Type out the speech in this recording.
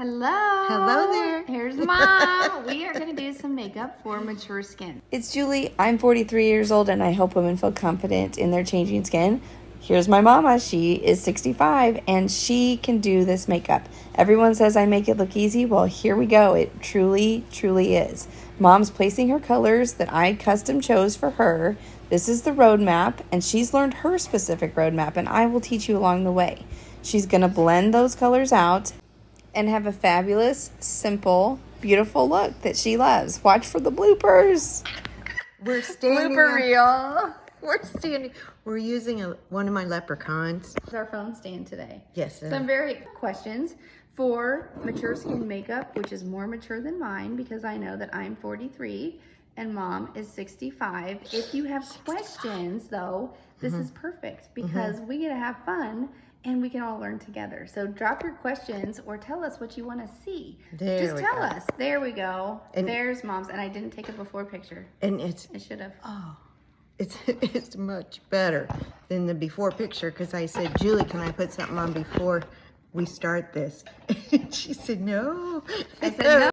Hello. Hello there. Here's Mom. We are going to do some makeup for mature skin. It's Julie. I'm 43 years old and I help women feel confident in their changing skin. Here's my mama. She is 65 and she can do this makeup. Everyone says I make it look easy. Well, here we go. It truly, truly is. Mom's placing her colors that I custom chose for her. This is the roadmap and she's learned her specific roadmap and I will teach you along the way. She's going to blend those colors out and have a fabulous, simple, beautiful look that she loves. Watch for the bloopers. We're standing. Blooper reel. We're standing. We're using one of my leprechauns. It's our phone stand today. Yes. Some very questions for mature skin makeup, which is more mature than mine because I know that I'm 43 and Mom is 65. If you have questions, though, this is perfect because we get to have fun and we can all learn together. So drop your questions or tell us what you want to see. There Just we tell go. us. There we go. And- there's Mom's. And I didn't take a before picture. And it's I should have. it's much better than the before picture because I said, Julie, can I put something on before we start this? And she said, no. I said, no,